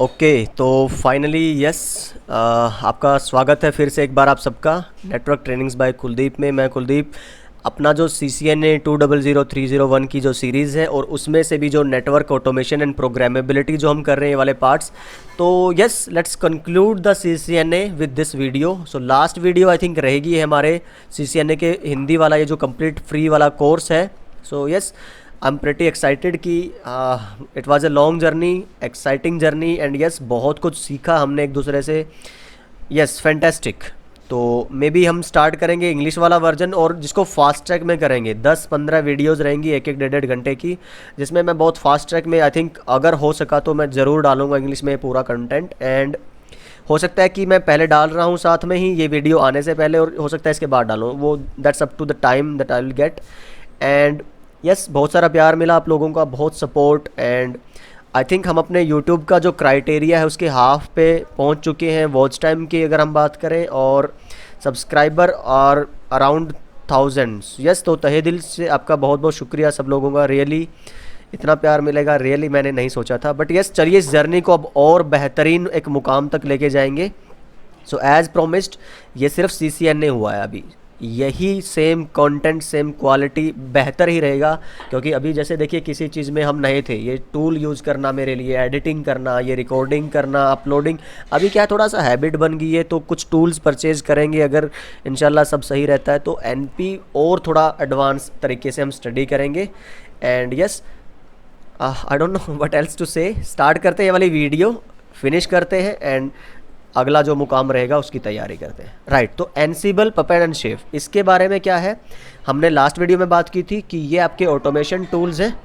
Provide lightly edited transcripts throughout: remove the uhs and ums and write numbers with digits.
Okay तो finally yes आपका स्वागत है फिर से एक बार आप सबका नेटवर्क ट्रेनिंग्स बाय कुलदीप में। मैं कुलदीप अपना जो CCNA 200301 की जो सीरीज़ है और उसमें से भी जो नेटवर्क ऑटोमेशन एंड प्रोग्रामेबिलिटी जो हम कर रहे हैं ये वाले पार्ट्स, तो yes let's conclude the CCNA with this video. So last video I think रहेगी हमारे CCNA के हिंदी वाला ये जो कंप्लीट फ्री वाला कोर्स है। So yes I am pretty excited कि it was a long journey, exciting journey and yes बहुत कुछ सीखा हमने एक दूसरे से। Yes fantastic. तो मे बी हम स्टार्ट करेंगे इंग्लिश वाला वर्जन और जिसको फास्ट ट्रैक में करेंगे। 10-15 वीडियोज़ रहेंगी एक एक 1.5 घंटे की, जिसमें मैं बहुत फास्ट ट्रैक में आई थिंक अगर हो सका तो मैं ज़रूर डालूंगा इंग्लिश में पूरा कंटेंट। एंड हो सकता है कि मैं पहले डाल रहा हूँ साथ में ही ये वीडियो आने से पहले, और हो सकता है इसके बाद डालूँ, वो that's up to the time that I will get. And yes बहुत सारा प्यार मिला आप लोगों का, बहुत सपोर्ट। एंड आई थिंक हम अपने यूट्यूब का जो क्राइटेरिया है उसके हाफ पे पहुंच चुके हैं वॉच टाइम की अगर हम बात करें, और सब्सक्राइबर और अराउंड थाउजेंड्स। यस तो तहे दिल से आपका बहुत बहुत शुक्रिया सब लोगों का। रियली इतना प्यार मिलेगा रियली मैंने नहीं सोचा था, बट यस चलिए इस जर्नी को अब और बेहतरीन एक मुकाम तक लेके जाएंगे। सो एज़ प्रोमिस्ड ये सिर्फ CCNA हुआ है, अभी यही सेम कंटेंट सेम क्वालिटी बेहतर ही रहेगा। क्योंकि अभी जैसे देखिए किसी चीज़ में हम नए थे, ये टूल यूज़ करना मेरे लिए, एडिटिंग करना, ये रिकॉर्डिंग करना, अपलोडिंग, अभी क्या थोड़ा सा हैबिट बन गई है। तो कुछ टूल्स परचेज़ करेंगे अगर इंशाल्लाह सब सही रहता है तो NP और थोड़ा एडवांस तरीके से हम स्टडी करेंगे। And yes I don't know what else to say. Start करते हैं ये वाली वीडियो, फिनिश करते हैं एंड अगला जो मुकाम रहेगा उसकी तैयारी करते हैं। राइट तो एनसिबल, पपेट एंड शेफ, इसके बारे में क्या है हमने लास्ट वीडियो में बात की थी कि ये आपके ऑटोमेशन टूल्स हैं।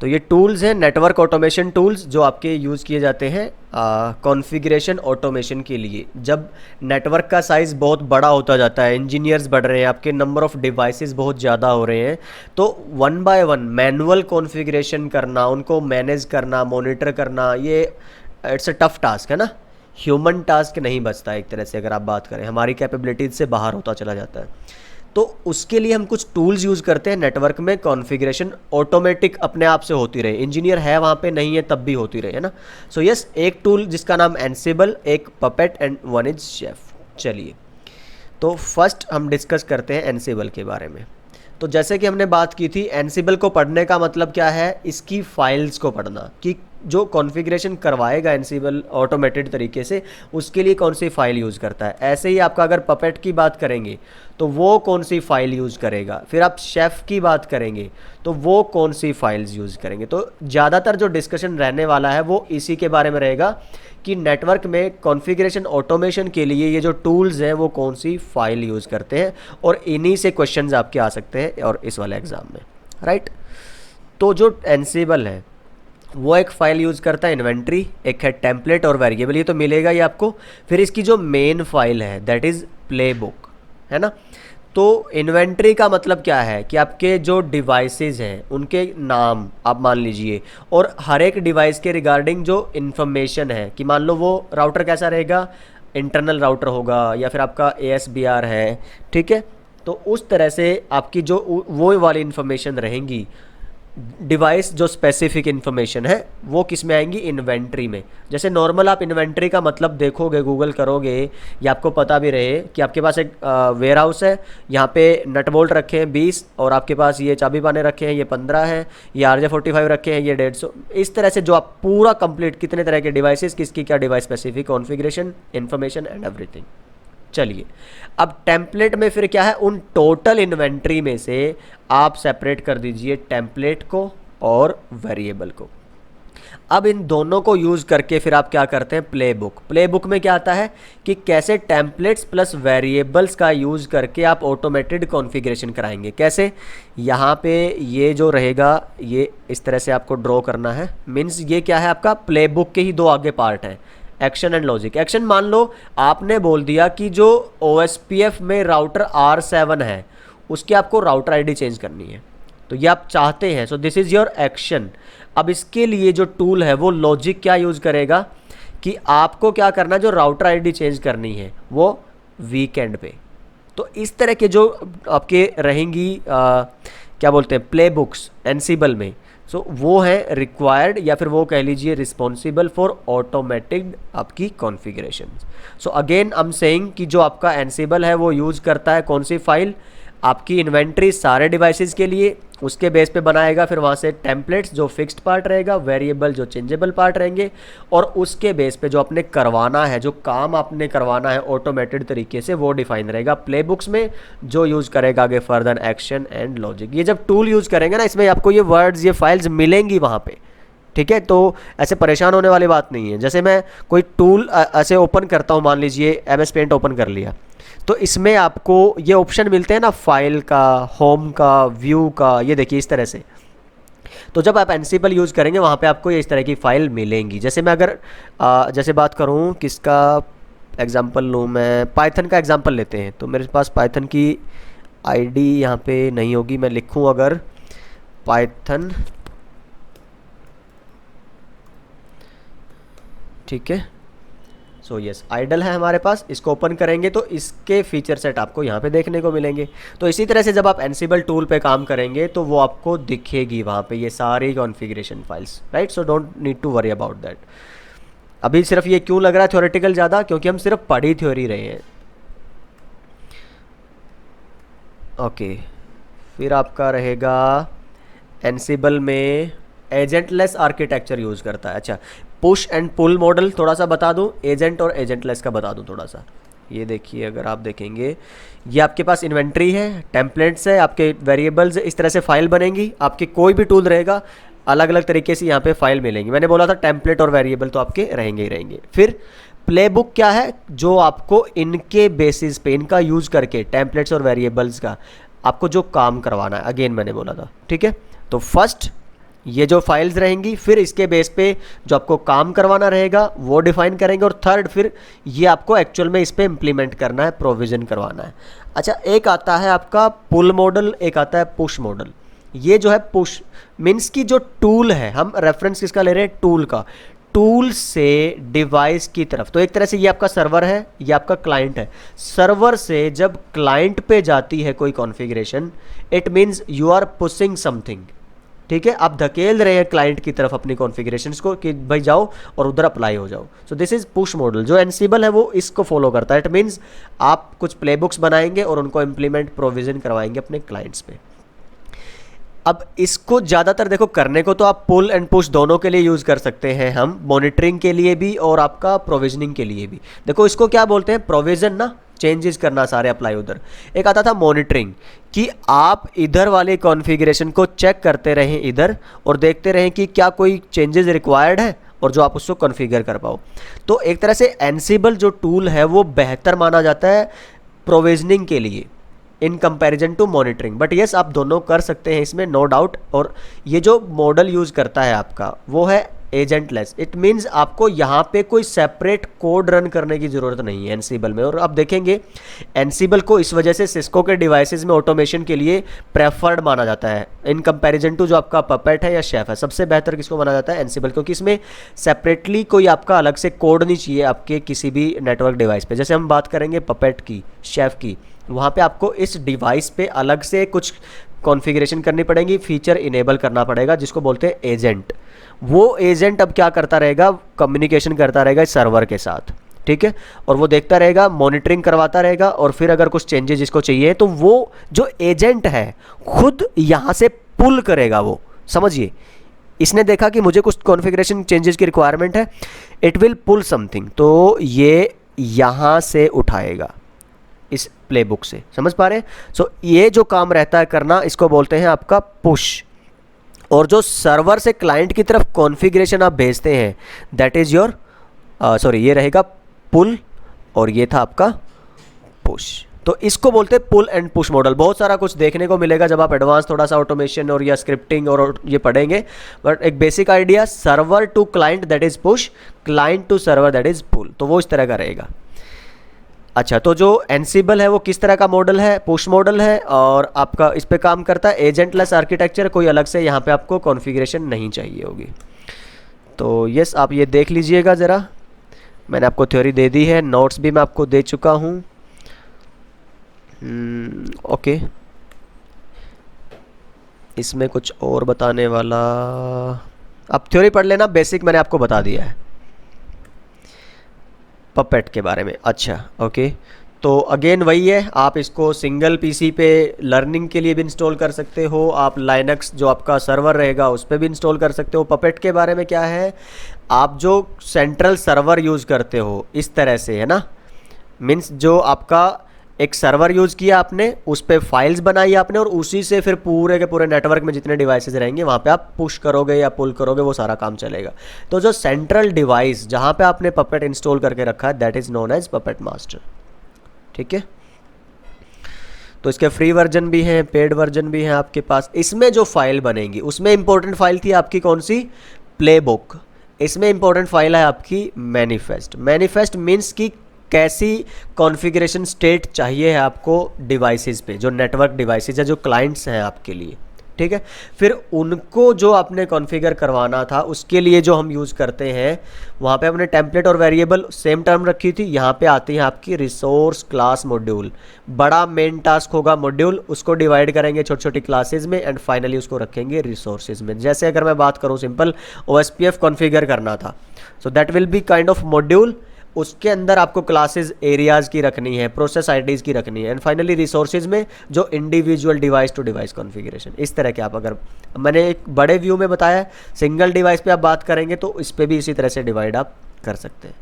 तो ये टूल्स हैं नेटवर्क ऑटोमेशन टूल्स जो आपके यूज़ किए जाते हैं कॉन्फ़िगरेशन ऑटोमेशन के लिए। जब नेटवर्क का साइज़ बहुत बड़ा होता जाता है, इंजीनियर्स बढ़ रहे हैं, आपके नंबर ऑफ़ डिवाइसेस बहुत ज़्यादा हो रहे हैं, तो 1 बाय 1 मैनुअल कॉन्फ़िगरेशन करना, उनको मैनेज करना, मॉनिटर करना, ये इट्स अ टफ टास्क है ना। ह्यूमन टास्क नहीं बचता एक तरह से, अगर आप बात करें हमारी कैपेबिलिटीज से बाहर होता चला जाता है। तो उसके लिए हम कुछ टूल्स यूज़ करते हैं नेटवर्क में, कॉन्फ़िगरेशन ऑटोमेटिक अपने आप से होती रहे, इंजीनियर है वहाँ पे नहीं है तब भी होती रहे, है ना। सो यस एक टूल जिसका नाम एनसिबल, एक puppet and one is chef. चलिए तो फर्स्ट हम डिस्कस करते हैं एनसिबल के बारे में। तो जैसे कि हमने बात की थी, एनसिबल को पढ़ने का मतलब क्या है, इसकी फाइल्स को पढ़ना कि जो कॉन्फ़िगरेशन करवाएगा एनसिबल ऑटोमेटेड तरीके से उसके लिए कौन सी फ़ाइल यूज़ करता है। ऐसे ही आपका अगर पपेट की बात करेंगे तो वो कौन सी फ़ाइल यूज़ करेगा, फिर आप शेफ़ की बात करेंगे तो वो कौन सी फाइल्स यूज़ करेंगे। तो ज़्यादातर जो डिस्कशन रहने वाला है वो इसी के बारे में रहेगा कि नेटवर्क में कॉन्फ़िगरेशन ऑटोमेशन के लिए ये जो टूल्स हैं वो कौन सी फ़ाइल यूज़ करते हैं, और इन्हीं से क्वेश्चंस आपके आ सकते हैं और इस वाले एग्ज़ाम में। राइट तो जो एनसिबल है वो एक फ़ाइल यूज़ करता है इन्वेंट्री, एक है टेम्पलेट और वेरिएबल, ये तो मिलेगा ही आपको। फिर इसकी जो मेन फाइल है दैट इज़ प्ले बुक, है ना। तो इन्वेंट्री का मतलब क्या है कि आपके जो डिवाइसेस हैं उनके नाम आप मान लीजिए, और हर एक डिवाइस के रिगार्डिंग जो इन्फॉर्मेशन है कि मान लो वो राउटर कैसा रहेगा, इंटरनल राउटर होगा या फिर आपका ASBR है, ठीक है। तो उस तरह से आपकी जो वो वाली इन्फॉर्मेशन रहेंगी, डिवाइस जो स्पेसिफिक इन्फॉर्मेशन है वो किस में आएंगी, इन्वेंट्री में। जैसे नॉर्मल आप इन्वेंट्री का मतलब देखोगे, गूगल करोगे, या आपको पता भी रहे कि आपके पास एक वेयर हाउस है, यहाँ पे नट बोल्ट रखे हैं 20, और आपके पास ये चाबी पाने रखे हैं ये 15 हैं, ये RJ45 रखे हैं ये 150। इस तरह से जो आप पूरा कंप्लीट कितने तरह के डिवाइसेस, किसकी क्या device specific configuration, information and everything. चलिए अब टेम्पलेट में फिर क्या है, उन टोटल इन्वेंट्री में से आप सेपरेट कर दीजिए टेम्पलेट को और वेरिएबल को। अब इन दोनों को यूज़ करके फिर आप क्या करते हैं, प्ले बुक। प्ले बुक में क्या आता है कि कैसे टेम्पलेट्स प्लस वेरिएबल्स का यूज़ करके आप ऑटोमेटेड कॉन्फ़िगरेशन कराएंगे। कैसे, यहाँ पे ये जो रहेगा ये इस तरह से आपको ड्रॉ करना है। मीन्स ये क्या है, आपका प्ले बुक के ही दो आगे पार्ट हैं, एक्शन एंड लॉजिक। एक्शन मान लो आपने बोल दिया कि जो OSPF में राउटर R7 है उसकी आपको राउटर आईडी चेंज करनी है, तो ये आप चाहते हैं। So this is your action. अब इसके लिए जो टूल है वो लॉजिक क्या यूज़ करेगा कि आपको क्या करना, जो राउटर आईडी चेंज करनी है वो वीकेंड पे। तो इस तरह के जो आपके रहेंगी क्या बोलते हैं, प्ले बुक्स एनसीबल में, सो वो है रिक्वायर्ड या फिर वो कह लीजिए रिस्पॉन्सिबल फॉर ऑटोमेटिक आपकी configuration. So again I am saying कि जो आपका एनसीबल है वो यूज़ करता है कौन सी फाइल, आपकी इन्वेंट्री सारे डिवाइसेस के लिए, उसके बेस पे बनाएगा फिर वहाँ से टेम्पलेट्स जो फिक्स्ड पार्ट रहेगा, वेरिएबल जो चेंजेबल पार्ट रहेंगे, और उसके बेस पे जो आपने करवाना है, जो काम आपने करवाना है ऑटोमेटेड तरीके से वो डिफाइन रहेगा प्ले बुक्स में, जो यूज़ करेगा आगे फर्दर एक्शन एंड लॉजिक। ये जब टूल यूज़ करेंगे ना, इसमें आपको ये वर्ड्स ये फाइल्स मिलेंगी वहाँ पे, ठीक है। तो ऐसे परेशान होने वाली बात नहीं है। जैसे मैं कोई टूल ऐसे ओपन करता हूँ, मान लीजिए एमएस पेंट ओपन कर लिया, तो इसमें आपको ये ऑप्शन मिलते हैं ना, फाइल का, होम का, व्यू का, ये देखिए इस तरह से। तो जब आप एनसीबल यूज़ करेंगे वहाँ पे आपको ये इस तरह की फ़ाइल मिलेंगी। जैसे मैं अगर जैसे बात करूँ किसका एग्जांपल लूँ, मैं पाइथन का एग्जांपल लेते हैं। तो मेरे पास पाइथन की आईडी यहाँ पे नहीं होगी, मैं लिखूँ अगर पाइथन, ठीक है। सो यस, आइडल है हमारे पास, इसको ओपन करेंगे तो इसके फीचर सेट आपको यहाँ पे देखने को मिलेंगे। तो इसी तरह से जब आप एनसीबल टूल पे काम करेंगे तो वो आपको दिखेगी वहाँ पे ये सारी configuration files, right. So don't need to worry about that. अभी सिर्फ ये क्यों लग रहा है थ्योरेटिकल ज़्यादा, क्योंकि हम सिर्फ पढ़ी थ्योरी रहे हैं। ओके, फिर आपका रहेगा एनसीबल में एजेंटलेस आर्किटेक्चर यूज़ करता है। अच्छा, पुश एंड पुल मॉडल थोड़ा सा बता दूं, एजेंट और एजेंटलेस का बता दूं थोड़ा सा। ये देखिए, अगर आप देखेंगे ये आपके पास इन्वेंट्री है, टेम्पलेट्स है, आपके वेरिएबल्स, इस तरह से फाइल बनेंगी। आपके कोई भी टूल रहेगा अलग अलग तरीके से यहाँ पे फाइल मिलेंगी। मैंने बोला था टेम्पलेट और वेरिएबल तो आपके रहेंगे ही रहेंगे। फिर प्ले बुक क्या है, जो आपको इनके बेसिस पे, इनका यूज़ करके टेम्पलेट्स और वेरिएबल्स का आपको जो काम करवाना है, अगेन मैंने बोला था, ठीक है। तो फर्स्ट ये जो फाइल्स रहेंगी, फिर इसके बेस पे जो आपको काम करवाना रहेगा वो डिफाइन करेंगे, और थर्ड फिर ये आपको एक्चुअल में इस पे इम्प्लीमेंट करना है, प्रोविज़न करवाना है। अच्छा, एक आता है आपका पुल मॉडल, एक आता है पुश मॉडल। ये जो है पुश मीन्स की जो टूल है, हम रेफरेंस किसका ले रहे हैं, टूल का, टूल से डिवाइस की तरफ। तो एक तरह से ये आपका सर्वर है, ये आपका क्लाइंट है। सर्वर से जब क्लाइंट पे जाती है कोई configuration, it means you are pushing something, ठीक है। आप धकेल रहे हैं क्लाइंट की तरफ अपनी कॉन्फ़िगरेशंस को कि भाई जाओ और उधर अप्लाई हो जाओ। So this is push model. जो एनसीबल है वो इसको फॉलो करता है। इट मीन्स आप कुछ प्ले बुक्स बनाएंगे और उनको इम्प्लीमेंट, प्रोविज़न करवाएंगे अपने क्लाइंट्स पे। अब इसको ज़्यादातर देखो करने को तो आप पुल एंड पुश दोनों के लिए यूज़ कर सकते हैं, हम मॉनिटरिंग के लिए भी और आपका प्रोविजनिंग के लिए भी। देखो इसको क्या बोलते हैं, प्रोविज़न ना, चेंजेस करना सारे अप्लाई उधर। एक आता था मॉनिटरिंग, कि आप इधर वाले कॉन्फ़िगरेशन को चेक करते रहें इधर और देखते रहें कि क्या कोई चेंजेस रिक्वायर्ड है और जो आप उसको कॉन्फ़िगर कर पाओ। तो एक तरह से एनसीबल जो टूल है वो बेहतर माना जाता है प्रोविजनिंग के लिए in comparison to monitoring. But yes, आप दोनों कर सकते हैं इसमें, नो डाउट। और ये जो मॉडल यूज़ करता है आपका वो है एजेंटलेस। इट मीन्स आपको यहाँ पे कोई सेपरेट कोड रन करने की ज़रूरत नहीं है एनसीबल में। और आप देखेंगे एनसीबल को इस वजह से सिस्को के डिवाइसेस में ऑटोमेशन के लिए प्रेफर्ड माना जाता है इन कंपैरिजन टू जो आपका पपेट है या शेफ है। सबसे बेहतर किसको माना जाता है, एनसीबल, क्योंकि इसमें सेपरेटली कोई आपका अलग से कोड नहीं चाहिए आपके किसी भी नेटवर्क डिवाइस पे। जैसे हम बात करेंगे पपेट की, शेफ की, वहाँ पे आपको इस डिवाइस पे अलग से कुछ कॉन्फ़िगरेशन करनी पड़ेगी, फीचर इनेबल करना पड़ेगा जिसको बोलते हैं एजेंट। वो एजेंट अब क्या करता रहेगा, कम्युनिकेशन करता रहेगा इस सर्वर के साथ, ठीक है। और वो देखता रहेगा, मॉनिटरिंग करवाता रहेगा, और फिर अगर कुछ चेंजेस जिसको चाहिए तो वो जो एजेंट है खुद यहाँ से पुल करेगा। वो समझिए, इसने देखा कि मुझे कुछ कॉन्फ़िगरेशन चेंजेस की रिक्वायरमेंट है, इट विल पुल समथिंग, तो ये यहाँ से उठाएगा इस प्लेबुक से। समझ पा रहे हैं। सो ये जो काम रहता है करना, इसको बोलते हैं आपका पुश। और जो सर्वर से क्लाइंट की तरफ कॉन्फ़िगरेशन आप भेजते हैं, दैट इज़ योर सॉरी, ये रहेगा पुल और ये था आपका पुश। तो इसको बोलते हैं पुल एंड पुश मॉडल। बहुत सारा कुछ देखने को मिलेगा जब आप एडवांस थोड़ा सा ऑटोमेशन और या स्क्रिप्टिंग और ये पढ़ेंगे, बट एक basic idea, server to client that is push, client to server that is pull, तो वो इस तरह का रहेगा। अच्छा, तो जो एनसीबल है वो किस तरह का मॉडल है, पुश मॉडल है, और आपका इस पे काम करता है एजेंटलेस आर्किटेक्चर। कोई अलग से यहाँ पे आपको कॉन्फ़िगरेशन नहीं चाहिए होगी। तो यस, आप ये देख लीजिएगा ज़रा, मैंने आपको थ्योरी दे दी है, नोट्स भी मैं आपको दे चुका हूँ। ओके, इसमें कुछ और बताने वाला, आप थ्योरी पढ़ लेना, बेसिक मैंने आपको बता दिया है पपेट के बारे में। अच्छा ओके, तो अगेन वही है, आप इसको सिंगल पीसी पे लर्निंग के लिए भी इंस्टॉल कर सकते हो, आप लाइनक्स जो आपका सर्वर रहेगा उस पर भी इंस्टॉल कर सकते हो। पपेट के बारे में क्या है, आप जो सेंट्रल सर्वर यूज़ करते हो इस तरह से, है ना, मीन्स जो आपका एक सर्वर यूज़ किया आपने, उस पर फाइल्स बनाई आपने, और उसी से फिर पूरे के पूरे नेटवर्क में जितने डिवाइसेस रहेंगे वहाँ पे आप पुश करोगे या पुल करोगे, वो सारा काम चलेगा। तो जो सेंट्रल डिवाइस जहाँ पे आपने पपेट इंस्टॉल करके रखा है, that is known as Puppet master. ठीक है, तो इसके फ्री वर्जन भी हैं, पेड वर्जन भी हैं आपके पास। इसमें जो फाइल बनेगी उसमें इंपॉर्टेंट फाइल थी आपकी कौन सी, प्लेबुक। इसमें इंपॉर्टेंट फाइल है आपकी मैनिफेस्ट। मैनिफेस्ट मीन्स कि कैसी कॉन्फ़िगरेशन स्टेट चाहिए है आपको डिवाइसेस पे, जो नेटवर्क डिवाइसेस है, जो क्लाइंट्स हैं आपके लिए। ठीक है, फिर उनको जो आपने कॉन्फ़िगर करवाना था उसके लिए जो हम यूज़ करते हैं, वहाँ पे हमने टेम्पलेट और वेरिएबल सेम टर्म रखी थी। यहाँ पे आती है आपकी रिसोर्स क्लास मॉड्यूल। बड़ा मेन टास्क होगा मॉड्यूल, उसको डिवाइड करेंगे छोटी छोटी क्लासेज में एंड फाइनली उसको रखेंगे रिसोर्सेज में। जैसे अगर मैं बात करूँ सिंपल OSPF कॉन्फ़िगर करना था, so that will be kind of module. उसके अंदर आपको क्लासेस एरियाज़ की रखनी है, प्रोसेस आईडीज़ की रखनी है, एंड फाइनली रिसोर्सेज में जो individual device to device configuration. इस तरह के आप, अगर मैंने एक बड़े व्यू में बताया, सिंगल डिवाइस पे आप बात करेंगे तो इस पे भी इसी तरह से डिवाइड आप कर सकते हैं।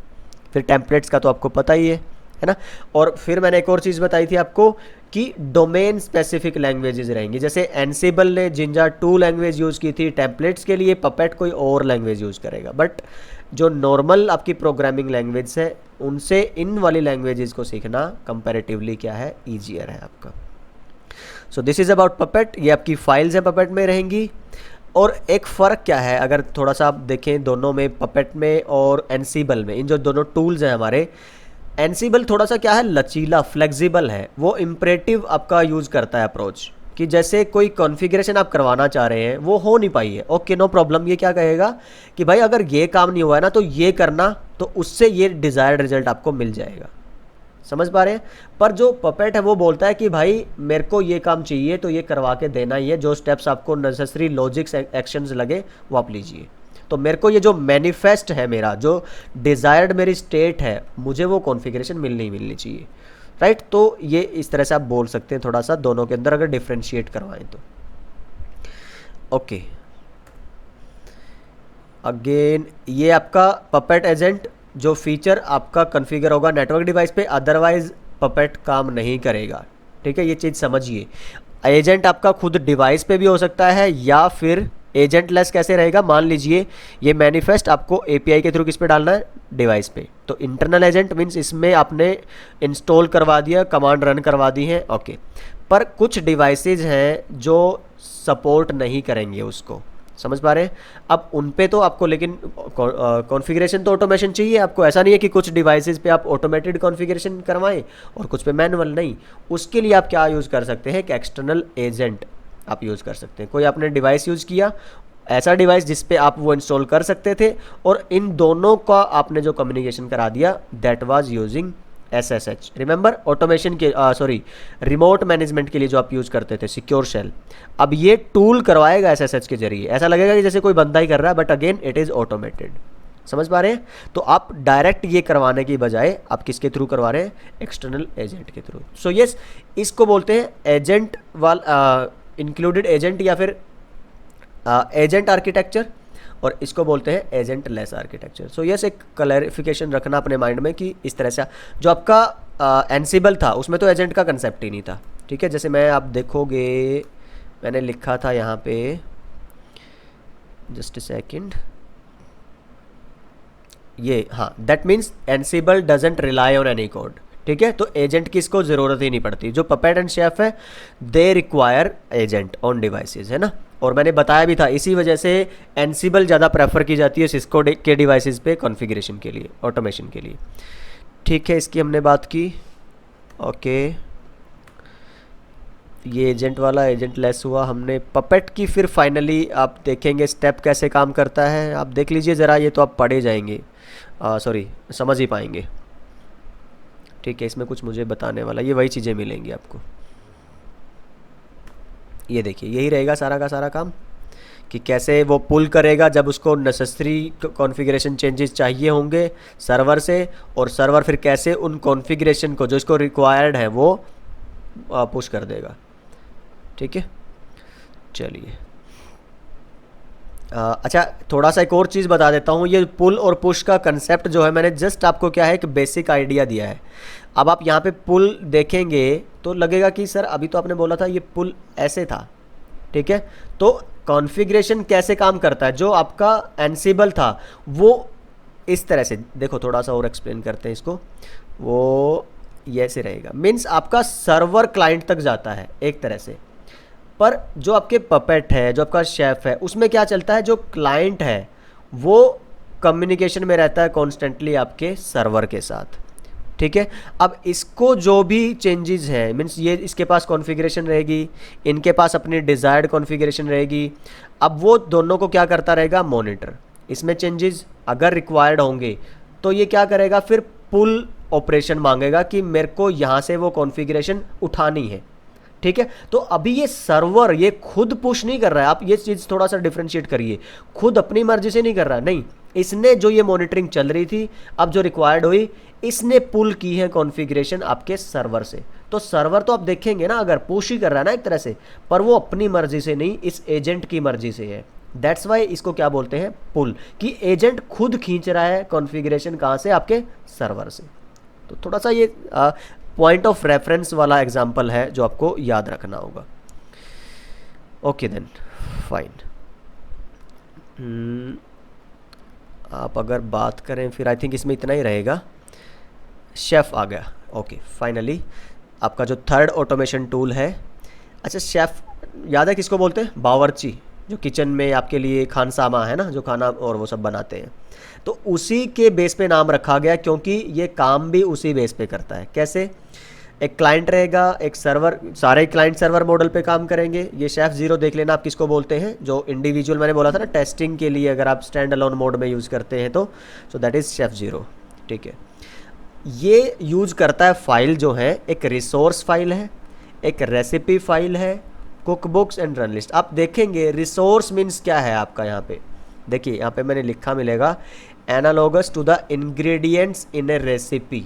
फिर टेम्पलेट्स का तो आपको पता ही है ना। और फिर मैंने एक और चीज़ बताई थी आपको कि डोमेन स्पेसिफिक लैंग्वेजेस रहेंगी। जैसे एनसिबल ने जिंजा 2 लैंग्वेज यूज़ की थी टेम्पलेट्स के लिए, पपेट कोई और लैंग्वेज यूज़ करेगा। बट जो नॉर्मल आपकी प्रोग्रामिंग लैंग्वेज है उनसे इन वाली लैंग्वेजेस को सीखना कंपैरेटिवली क्या है, ईजियर है आपका। So this is about puppet. ये आपकी फाइल्स हैं पपेट में रहेंगी। और एक फ़र्क क्या है अगर थोड़ा सा आप देखें दोनों में, पपेट में और एनसिबल में, इन जो दोनों टूल्स हैं हमारे, एनसिबल थोड़ा सा क्या है, लचीला, फ्लेक्सिबल है। वो इम्परेटिव आपका यूज़ करता है अप्रोच, कि जैसे कोई कॉन्फ़िगरेशन आप करवाना चाह रहे हैं वो हो नहीं पाई है, ओके नो प्रॉब्लम, ये क्या कहेगा कि भाई अगर ये काम नहीं हुआ है ना तो ये करना, तो उससे ये डिज़ायर्ड रिजल्ट आपको मिल जाएगा। समझ पा रहे हैं। पर जो पपेट है वो बोलता है कि भाई मेरे को ये काम चाहिए तो ये करवा के देना ही है, जो स्टेप्स आपको नेसेसरी लॉजिक्स एक्शंस लगे वो आप लीजिए। तो मेरे को ये जो मैनिफेस्ट है, मेरा जो डिज़ायर्ड मेरी स्टेट है, मुझे वो कॉन्फ़िगरेशन मिलनी चाहिए, राइट। तो ये इस तरह से आप बोल सकते हैं थोड़ा सा दोनों के अंदर अगर डिफ्रेंशिएट करवाएं तो। ओके, अगेन ये आपका पपेट एजेंट जो फीचर आपका कॉन्फ़िगर होगा नेटवर्क डिवाइस पे, अदरवाइज पपेट काम नहीं करेगा। ठीक है, ये चीज़ समझिए। एजेंट आपका खुद डिवाइस पे भी हो सकता है, या फिर एजेंट लेस कैसे रहेगा, मान लीजिए ये मैनिफेस्ट आपको API के थ्रू किस पे डालना है, डिवाइस पे। तो इंटरनल एजेंट मीन्स इसमें आपने इंस्टॉल करवा दिया, कमांड रन करवा दी है, ओके। पर कुछ डिवाइसेज हैं जो सपोर्ट नहीं करेंगे उसको, समझ पा रहे हैं। अब उन पे तो आपको लेकिन कॉन्फ़िगरेशन तो ऑटोमेशन चाहिए आपको। ऐसा नहीं है कि कुछ डिवाइसेस पे आप ऑटोमेटेड कॉन्फ़िगरेशन करवाएं और कुछ पे मैनुअल, नहीं। उसके लिए आप क्या यूज़ कर सकते हैं, कि एक्सटर्नल एजेंट आप यूज़ कर सकते हैं। कोई आपने डिवाइस यूज़ किया, ऐसा डिवाइस जिस पे आप वो इंस्टॉल कर सकते थे, और इन दोनों का आपने जो कम्युनिकेशन करा दिया, that was using SSH। Remember, automation के सॉरी रिमोट मैनेजमेंट के लिए जो आप यूज़ करते थे सिक्योर शेल, अब ये टूल करवाएगा SSH के जरिए। ऐसा लगेगा कि जैसे कोई बंदा ही कर रहा है, but again it is automated. समझ पा रहे हैं। तो आप डायरेक्ट ये करवाने की बजाय आप किसके थ्रू करवा रहे हैं, एक्सटर्नल एजेंट के थ्रू। सो यस, इसको बोलते हैं एजेंट इंक्लूडेड एजेंट, या फिर एजेंट आर्किटेक्चर, और इसको बोलते हैं agent less architecture. So yes, एक क्लैरिफिकेशन रखना अपने माइंड में कि इस तरह से जो आपका एनसिबल था उसमें तो एजेंट का कंसेप्ट ही नहीं था। ठीक है, जैसे मैं आप देखोगे मैंने लिखा था यहाँ पे, जस्ट अ सेकंड, ये हाँ, that means एनसिबल doesn't rely on any code. ठीक है, तो एजेंट की इसको ज़रूरत ही नहीं पड़ती। जो पपेट एंड शेफ है they require agent on devices, है ना। और मैंने बताया भी था इसी वजह से एनसिबल ज़्यादा प्रेफर की जाती है सिस्को के डिवाइसेस पे कॉन्फ़िगरेशन के लिए, ऑटोमेशन के लिए। ठीक है, इसकी हमने बात की। ओके, ये एजेंट वाला एजेंट लेस हुआ हमने। पपेट की फिर फाइनली आप देखेंगे स्टेप कैसे काम करता है, आप देख लीजिए ज़रा, ये तो आप पढ़े जाएंगे, सॉरी समझ ही पाएंगे। ठीक है, इसमें कुछ मुझे बताने वाला, ये वही चीज़ें मिलेंगी आपको। ये देखिए यही रहेगा सारा का सारा काम, कि कैसे वो पुल करेगा जब उसको नेसेसरी कॉन्फ़िगरेशन चेंजेस चाहिए होंगे सर्वर से, और सर्वर फिर कैसे उन कॉन्फ़िगरेशन को जो इसको रिक्वायर्ड है वो पुश कर देगा। ठीक है, चलिए अच्छा थोड़ा सा एक और चीज़ बता देता हूँ। ये पुल और पुश का कंसेप्ट जो है मैंने जस्ट आपको क्या है एक बेसिक आइडिया दिया है। अब आप यहाँ पे पुल देखेंगे तो लगेगा कि सर अभी तो आपने बोला था ये पुल ऐसे था, ठीक है। तो कॉन्फ़िगरेशन कैसे काम करता है, जो आपका एनसिबल था वो इस तरह से, देखो थोड़ा सा और एक्सप्लेन करते हैं इसको। वो ये ऐसे रहेगा, मीन्स आपका सर्वर क्लाइंट तक जाता है एक तरह से, पर जो आपके पपेट है, जो आपका शेफ है, उसमें क्या चलता है, जो क्लाइंट है वो कम्युनिकेशन में रहता है कॉन्स्टेंटली आपके सर्वर के साथ। ठीक है, अब इसको जो भी चेंजेस हैं, मीन्स ये इसके पास कॉन्फ़िगरेशन रहेगी, इनके पास अपनी डिज़ायर्ड कॉन्फ़िगरेशन रहेगी। अब वो दोनों को क्या करता रहेगा, मॉनिटर। इसमें चेंजेस अगर रिक्वायर्ड होंगे तो ये क्या करेगा, फिर पुल ऑपरेशन मांगेगा कि मेरे को यहाँ से वो कॉन्फ़िगरेशन उठानी है। ठीक है, तो अभी ये सर्वर ये खुद पुश नहीं कर रहा है, आप ये चीज़ थोड़ा सा डिफ्रेंशिएट करिए, खुद अपनी मर्जी से नहीं कर रहा है, नहीं, इसने जो ये मॉनिटरिंग चल रही थी, अब जो रिक्वायर्ड हुई, इसने पुल की है कॉन्फ़िगरेशन आपके सर्वर से। तो सर्वर तो आप देखेंगे ना, अगर पुश ही कर रहा है ना एक तरह से, पर वो अपनी मर्जी से नहीं, इस एजेंट की मर्जी से है। दैट्स वाई इसको क्या बोलते हैं, पुल, कि एजेंट खुद खींच रहा है कॉन्फ़िगरेशन कहाँ से, आपके सर्वर से। तो थोड़ा सा ये पॉइंट ऑफ रेफरेंस वाला एग्जाम्पल है जो आपको याद रखना होगा। Okay then fine. आप अगर बात करें फिर आई थिंक इसमें इतना ही रहेगा। शेफ़ आ गया, ओके फाइनली आपका जो थर्ड ऑटोमेशन टूल है। अच्छा शेफ़ याद है किसको बोलते हैं, बावर्ची, जो किचन में आपके लिए खानसामा है ना, जो खाना और वो सब बनाते हैं, तो उसी के बेस पे नाम रखा गया, क्योंकि ये काम भी उसी बेस पे करता है। कैसे, एक क्लाइंट रहेगा, एक सर्वर, सारे क्लाइंट सर्वर मॉडल पे काम करेंगे। ये शेफ़ ज़ीरो देख लेना आप किसको बोलते हैं, जो इंडिविजुअल मैंने बोला था ना टेस्टिंग के लिए अगर आप स्टैंड अलोन मोड में यूज़ करते हैं तो so that is chef zero. ठीक है, ये यूज़ करता है फाइल जो है, एक रिसोर्स फाइल है, एक रेसिपी फाइल है, cook books and run list. आप देखेंगे रिसोर्स मीन्स क्या है आपका, यहाँ पे देखिए, यहाँ पे मैंने लिखा मिलेगा analogous to the ingredients in a recipe.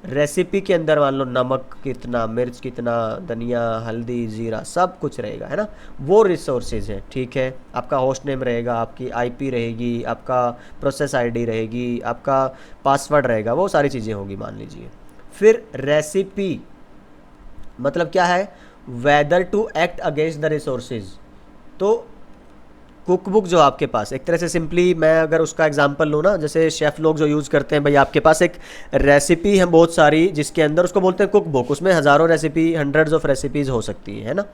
Recipe के अंदर मान लो नमक कितना, मिर्च कितना, धनिया, हल्दी, जीरा, सब कुछ रहेगा, है ना, वो रिसोर्सेज हैं। ठीक है, आपका होस्ट नेम रहेगा, आपकी आईपी रहेगी, आपका प्रोसेस आईडी रहेगी, आपका पासवर्ड रहेगा, वो सारी चीज़ें होगी मान लीजिए। फिर रेसिपी मतलब क्या है, whether to act against the resources. तो कुक बुक जो आपके पास, एक तरह से सिंपली मैं अगर उसका एग्जांपल लूँ ना, जैसे शेफ़ लोग जो यूज़ करते हैं, भाई आपके पास एक रेसिपी है बहुत सारी जिसके अंदर, उसको बोलते हैं कुक बुक, उसमें हज़ारों रेसिपी, हंड्रेड्स ऑफ रेसिपीज़ हो सकती है ना।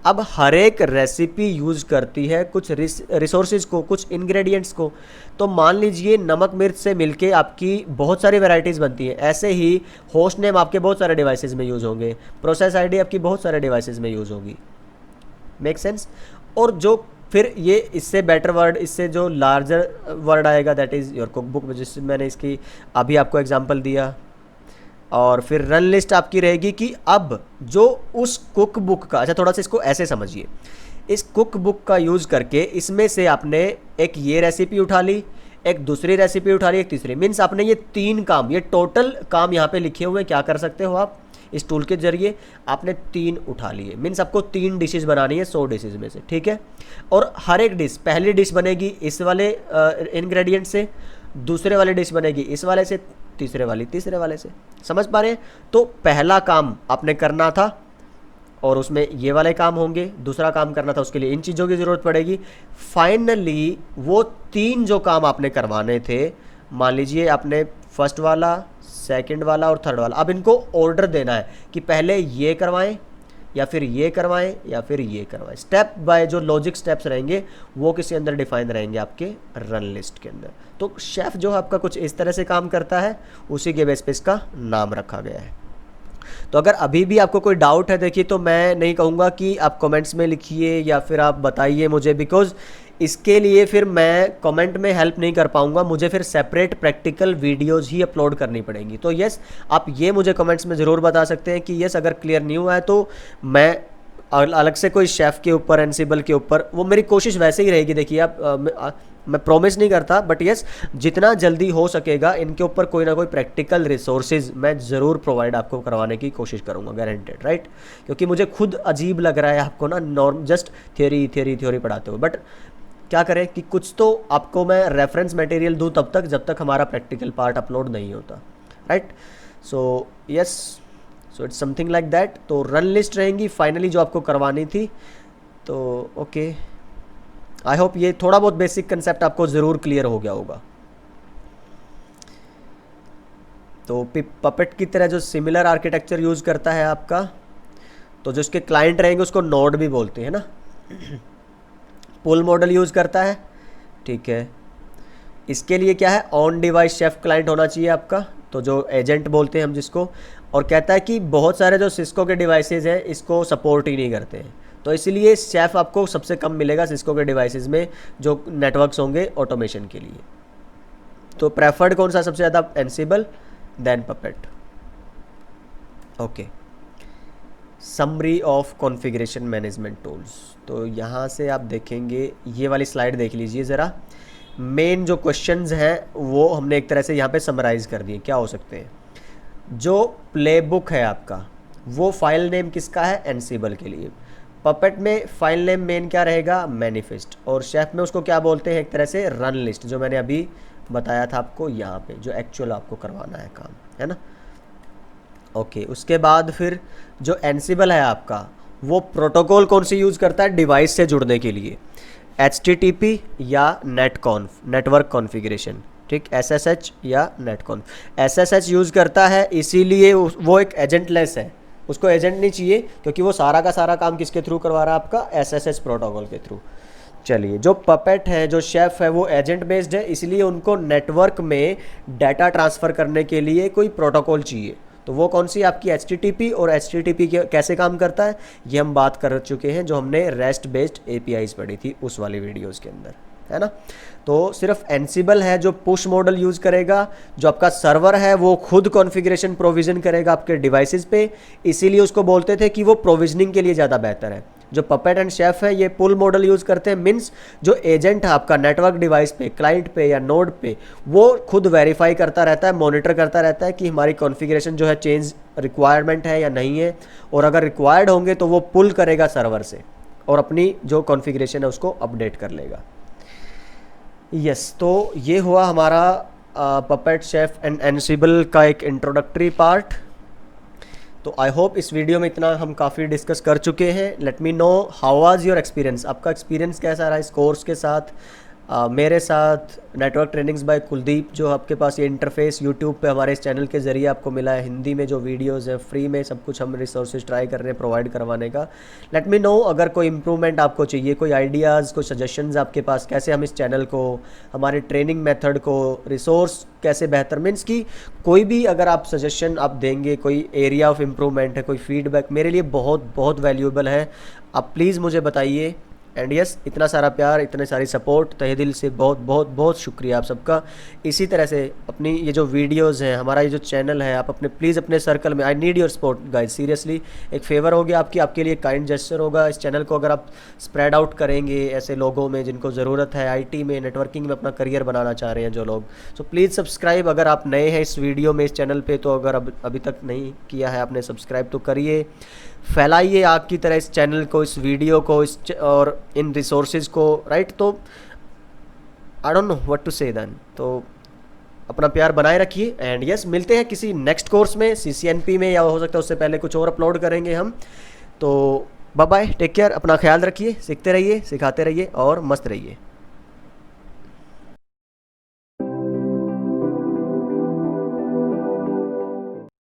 अब हर एक रेसिपी यूज़ करती है कुछ रिसोर्सेज को, कुछ इंग्रेडिएंट्स को। तो मान लीजिए नमक मिर्च से मिलके आपकी बहुत सारी वैरायटीज़ बनती हैं। ऐसे ही होस्ट नेम आपके बहुत सारे डिवाइसेस में यूज़ होंगे, प्रोसेस आईडी आपकी बहुत सारे डिवाइसेस में यूज़ होगी। Make sense. और जो फिर ये इससे बेटर वर्ड, इससे जो लार्जर वर्ड आएगा that is your cook book, जिससे मैंने इसकी अभी आपको एग्जांपल दिया। और फिर रन लिस्ट आपकी रहेगी कि अब जो उस कुक बुक का, अच्छा थोड़ा सा इसको ऐसे समझिए, इस कुक बुक का यूज़ करके इसमें से आपने एक ये रेसिपी उठा ली, एक दूसरी रेसिपी उठा ली, एक तीसरी, मीन्स आपने ये 3 काम, ये टोटल काम यहाँ पे लिखे हुए हैं, क्या कर सकते हो आप इस टूल के जरिए, आपने 3 उठा लिए, मीन्स आपको 3 डिशेस बनानी है 100 डिशेस में से। ठीक है, और हर एक डिश, पहली डिश बनेगी इस वाले इंग्रेडिएंट से, दूसरे वाली डिश बनेगी इस वाले से, तीसरे वाली तीसरे वाले से। समझ पा रहे हैं? तो पहला काम आपने करना था और उसमें ये वाले काम होंगे, दूसरा काम करना था उसके लिए इन चीज़ों की ज़रूरत पड़ेगी। फाइनली वो 3 जो काम आपने करवाने थे, मान लीजिए आपने फर्स्ट वाला, सेकंड वाला और थर्ड वाला, अब इनको ऑर्डर देना है कि पहले ये करवाएं या फिर ये करवाएं या फिर ये करवाएं। स्टेप बाय जो लॉजिक स्टेप्स रहेंगे वो किसी अंदर डिफाइन रहेंगे आपके रन लिस्ट के अंदर। तो शेफ़ जो है आपका कुछ इस तरह से काम करता है, उसी के बेस पे इसका नाम रखा गया है। तो अगर अभी भी आपको कोई डाउट है, देखिए, तो मैं नहीं कहूँगा कि आप कमेंट्स में लिखिए या फिर आप बताइए मुझे, बिकॉज़ इसके लिए फिर मैं कमेंट में हेल्प नहीं कर पाऊँगा, मुझे फिर सेपरेट प्रैक्टिकल वीडियोज़ ही अपलोड करनी पड़ेंगी। तो यस, आप ये मुझे कमेंट्स में ज़रूर बता सकते हैं कि यस अगर क्लियर नहीं हुआ है तो मैं अलग से कोई शेफ़ के ऊपर, एनसिबल के ऊपर, वो मेरी कोशिश वैसे ही रहेगी। देखिए आप, मैं प्रॉमिस नहीं करता, बट यस जितना जल्दी हो सकेगा इनके ऊपर कोई ना कोई प्रैक्टिकल रिसोर्सेज मैं ज़रूर प्रोवाइड आपको करवाने की कोशिश करूँगा, गारंटेड, राइट। क्योंकि मुझे खुद अजीब लग रहा है आपको ना नॉर्म जस्ट थ्योरी पढ़ाते हुए, बट क्या करें कि कुछ तो आपको मैं रेफरेंस मटेरियल दूँ तब तक जब तक हमारा प्रैक्टिकल पार्ट अपलोड नहीं होता, right. So yes, so it's something like that. तो रन लिस्ट रहेंगी फाइनली जो आपको करवानी थी। तो ओके, आई होप ये थोड़ा बहुत बेसिक कंसेप्ट आपको ज़रूर क्लियर हो गया होगा। तो पपेट की तरह जो सिमिलर आर्किटेक्चर यूज़ करता है आपका, तो जो उसके क्लाइंट रहेंगे उसको नोड भी बोलते हैं ना। पुल मॉडल यूज़ करता है, ठीक है। इसके लिए क्या है, ऑन डिवाइस शेफ क्लाइंट होना चाहिए आपका, तो जो एजेंट बोलते हैं हम जिसको। और कहता है कि बहुत सारे जो सिस्को के डिवाइसेज हैं इसको सपोर्ट ही नहीं करते हैं, तो इसीलिए शेफ़ आपको सबसे कम मिलेगा सिस्को के डिवाइसेज में जो नेटवर्क्स होंगे ऑटोमेशन के लिए। तो प्रेफर्ड कौन सा सबसे ज़्यादा, Ansible then Puppet. Okay, summary of configuration management tools. तो यहाँ से आप देखेंगे, ये वाली स्लाइड देख लीजिए ज़रा। मेन जो क्वेश्चंस हैं वो हमने एक तरह से यहाँ पे समराइज़ कर दिए, क्या हो सकते हैं। जो प्लेबुक है आपका, वो फाइल नेम किसका है, एनसिबल के लिए। पपेट में फाइल नेम मेन क्या रहेगा, मैनिफेस्ट। और शेफ में उसको क्या बोलते हैं, एक तरह से रन लिस्ट, जो मैंने अभी बताया था आपको यहाँ पे, जो एक्चुअल आपको करवाना है काम, है ना। ओके, उसके बाद फिर जो एनसिबल है आपका, वो प्रोटोकॉल कौन सी यूज़ करता है डिवाइस से जुड़ने के लिए, HTTP या नेटवर्क कॉन्फ़िगरेशन, ठीक, SSH या नेटकॉन्फ। SSH यूज़ करता है, इसीलिए वो एक एजेंटलेस है, उसको एजेंट नहीं चाहिए, क्योंकि वो सारा का सारा काम किसके थ्रू करवा रहा है आपका, SSH प्रोटोकॉल के थ्रू। चलिए, जो पपेट है, जो शेफ़ है, वो एजेंट बेस्ड है, इसलिए उनको नेटवर्क में डाटा ट्रांसफ़र करने के लिए कोई प्रोटोकॉल चाहिए। तो वो कौन सी आपकी HTTP, और HTTP कैसे काम करता है ये हम बात कर चुके हैं, जो हमने रेस्ट बेस्ड APIs पढ़ी थी उस वाली वीडियोज़ के अंदर, है ना। तो सिर्फ एनसिबल है जो पुश मॉडल यूज़ करेगा, जो आपका सर्वर है वो खुद कॉन्फ़िगरेशन प्रोविज़न करेगा आपके डिवाइसेस पे, इसीलिए उसको बोलते थे कि वो प्रोविजनिंग के लिए ज़्यादा बेहतर है। जो पपेट एंड शेफ है ये पुल मॉडल यूज़ करते हैं, मीन्स जो एजेंट है आपका नेटवर्क डिवाइस पे, क्लाइंट पे या नोड पे, वो खुद वेरीफाई करता रहता है, मॉनिटर करता रहता है कि हमारी कॉन्फ़िगरेशन जो है चेंज रिक्वायरमेंट है या नहीं है, और अगर रिक्वायर्ड होंगे तो वो पुल करेगा सर्वर से और अपनी जो कॉन्फ़िगरेशन है उसको अपडेट कर लेगा। यस, तो ये हुआ हमारा पपेट, शेफ एंड एनसिबल का एक इंट्रोडक्टरी पार्ट। तो आई होप इस वीडियो में इतना हम काफ़ी डिस्कस कर चुके हैं। Let me know how was your experience, आपका एक्सपीरियंस कैसा रहा इस कोर्स के साथ, मेरे साथ नेटवर्क ट्रेनिंग्स बाय कुलदीप। जो आपके पास ये इंटरफेस यूट्यूब पे हमारे इस चैनल के ज़रिए आपको मिला है, हिंदी में जो वीडियोस हैं, फ्री में सब कुछ हम रिसोर्सेज ट्राई कर रहे हैं प्रोवाइड करवाने का। लेट मी नो अगर कोई इम्प्रूवमेंट आपको चाहिए, कोई आइडियाज़, कोई सजेशंस आपके पास, कैसे हम इस चैनल को, हमारे ट्रेनिंग मेथड को, रिसोर्स कैसे बेहतर, मीन्स कि कोई भी अगर आप सजेशन आप देंगे, कोई एरिया ऑफ इम्प्रूवमेंट है, कोई फीडबैक, मेरे लिए बहुत बहुत वैल्यूएबल है। आप प्लीज़ मुझे बताइए। एंड यस, इतना सारा प्यार, इतने सारी सपोर्ट, तहे दिल से बहुत बहुत बहुत शुक्रिया आप सबका। इसी तरह से अपनी ये जो वीडियोस हैं, हमारा ये जो चैनल है, आप अपने प्लीज़ अपने सर्कल में, I need your support guys, seriously एक फेवर होगी आपके लिए काइंड जेस्चर होगा। इस चैनल को अगर आप स्प्रेड आउट करेंगे ऐसे लोगों में जिनको ज़रूरत है, IT में, नेटवर्किंग में अपना करियर बनाना चाह रहे हैं जो लोग, सो प्लीज़ सब्सक्राइब। अगर आप नए हैं इस वीडियो में, इस चैनल पर, तो अगर अभी तक नहीं किया है आपने सब्सक्राइब तो करिए। फैलाइए आग की तरह इस चैनल को, इस वीडियो को, और इन रिसोर्सेज को, राइट। तो I don't know what to say then. तो अपना प्यार बनाए रखिए। एंड यस, मिलते हैं किसी नेक्स्ट कोर्स में, CCNP में, या हो सकता है उससे पहले कुछ और अपलोड करेंगे हम। तो बाय बाय, टेक केयर, अपना ख्याल रखिए, सीखते रहिए, सिखाते रहिए और मस्त रहिए।